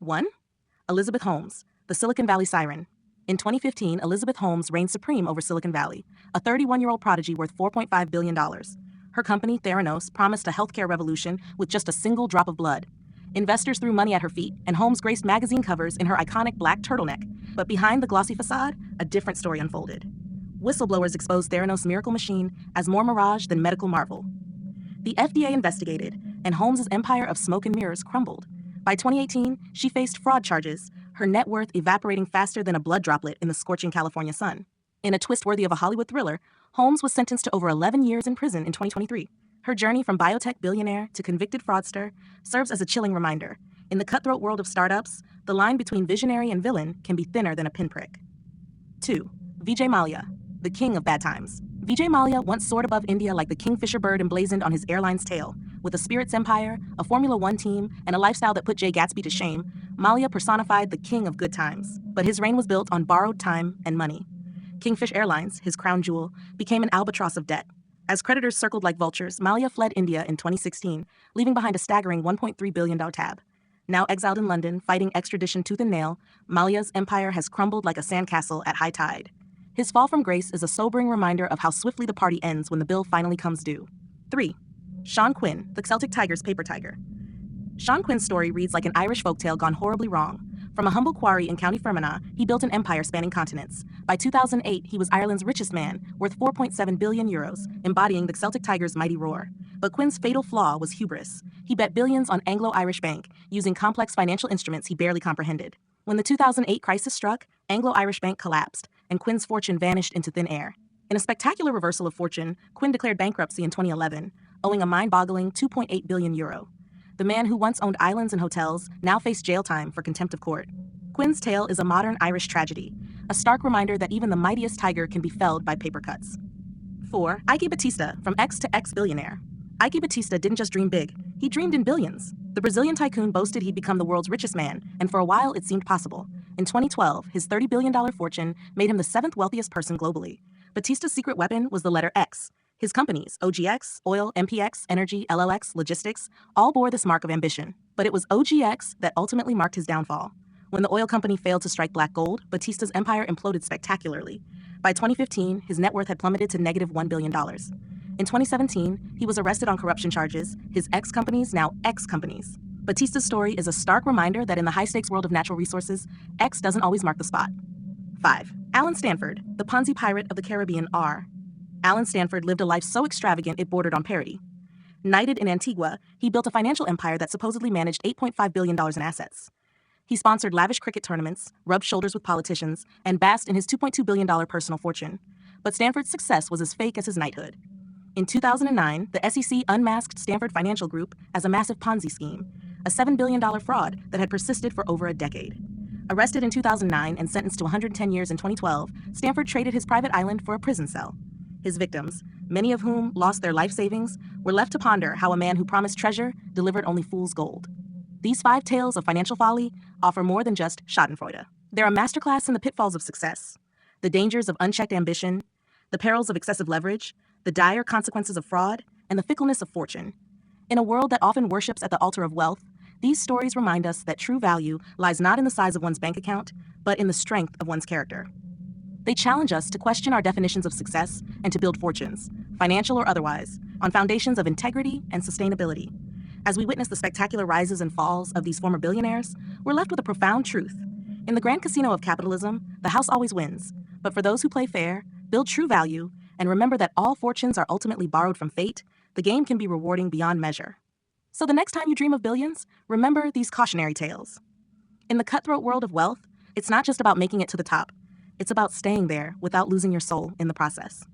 1. Elizabeth Holmes, the Silicon Valley siren. In 2015, Elizabeth Holmes reigned supreme over Silicon Valley, a 31-year-old prodigy worth $4.5 billion. Her company, Theranos, promised a healthcare revolution with just a single drop of blood. Investors threw money at her feet, and Holmes graced magazine covers in her iconic black turtleneck. But behind the glossy facade, a different story unfolded. Whistleblowers exposed Theranos' miracle machine as more mirage than medical marvel. The FDA investigated, and Holmes' empire of smoke and mirrors crumbled. By 2018, she faced fraud charges, her net worth evaporating faster than a blood droplet in the scorching California sun. In a twist worthy of a Hollywood thriller, Holmes was sentenced to over 11 years in prison in 2023. Her journey from biotech billionaire to convicted fraudster serves as a chilling reminder. In the cutthroat world of startups, the line between visionary and villain can be thinner than a pinprick. 2. Vijay Mallya, the king of bad times. Vijay Mallya once soared above India like the kingfisher bird emblazoned on his airline's tail. With a spirits empire, a Formula One team, and a lifestyle that put Jay Gatsby to shame, Mallya personified the king of good times. But his reign was built on borrowed time and money. Kingfish Airlines, his crown jewel, became an albatross of debt. As creditors circled like vultures, Mallya fled India in 2016, leaving behind a staggering $1.3 billion tab. Now exiled in London, fighting extradition tooth and nail, Mallya's empire has crumbled like a sandcastle at high tide. His fall from grace is a sobering reminder of how swiftly the party ends when the bill finally comes due. 3. Sean Quinn, the Celtic Tigers paper tiger. Sean Quinn's story reads like an Irish folktale gone horribly wrong. From a humble quarry in County Fermanagh, he built an empire spanning continents. By 2008, he was Ireland's richest man, worth €4.7 billion, embodying the Celtic Tigers' mighty roar. But Quinn's fatal flaw was hubris. He bet billions on Anglo-Irish Bank, using complex financial instruments he barely comprehended. When the 2008 crisis struck, Anglo-Irish Bank collapsed, and Quinn's fortune vanished into thin air. In a spectacular reversal of fortune, Quinn declared bankruptcy in 2011, owing a mind-boggling €2.8 billion. The man who once owned islands and hotels now faced jail time for contempt of court. Quinn's tale is a modern Irish tragedy, a stark reminder that even the mightiest tiger can be felled by paper cuts. 4. Eike Batista, from X to X billionaire. Eike Batista didn't just dream big, he dreamed in billions. The Brazilian tycoon boasted he'd become the world's richest man, and for a while it seemed possible. In 2012, his $30 billion fortune made him the 7th wealthiest person globally. Batista's secret weapon was the letter X. His companies, OGX, Oil, MPX, Energy, LLX, Logistics, all bore this mark of ambition. But it was OGX that ultimately marked his downfall. When the oil company failed to strike black gold, Batista's empire imploded spectacularly. By 2015, his net worth had plummeted to negative $1 billion. In 2017, he was arrested on corruption charges, his ex-companies now ex-companies. Batista's story is a stark reminder that in the high-stakes world of natural resources, X doesn't always mark the spot. 5. Alan Stanford, the Ponzi pirate of the Caribbean R. Alan Stanford lived a life so extravagant it bordered on parody. Knighted in Antigua, he built a financial empire that supposedly managed $8.5 billion in assets. He sponsored lavish cricket tournaments, rubbed shoulders with politicians, and basked in his $2.2 billion personal fortune. But Stanford's success was as fake as his knighthood. In 2009, the SEC unmasked Stanford Financial Group as a massive Ponzi scheme, a $7 billion fraud that had persisted for over a decade. Arrested in 2009 and sentenced to 110 years in 2012, Stanford traded his private island for a prison cell. His victims, many of whom lost their life savings, were left to ponder how a man who promised treasure delivered only fool's gold. These 5 tales of financial folly offer more than just schadenfreude. They're a masterclass in the pitfalls of success, the dangers of unchecked ambition, the perils of excessive leverage, the dire consequences of fraud, and the fickleness of fortune. In a world that often worships at the altar of wealth, these stories remind us that true value lies not in the size of one's bank account, but in the strength of one's character. They challenge us to question our definitions of success and to build fortunes, financial or otherwise, on foundations of integrity and sustainability. As we witness the spectacular rises and falls of these former billionaires, we're left with a profound truth. In the grand casino of capitalism, the house always wins. But for those who play fair, build true value, and remember that all fortunes are ultimately borrowed from fate, the game can be rewarding beyond measure. So the next time you dream of billions, remember these cautionary tales. In the cutthroat world of wealth, it's not just about making it to the top. It's about staying there without losing your soul in the process.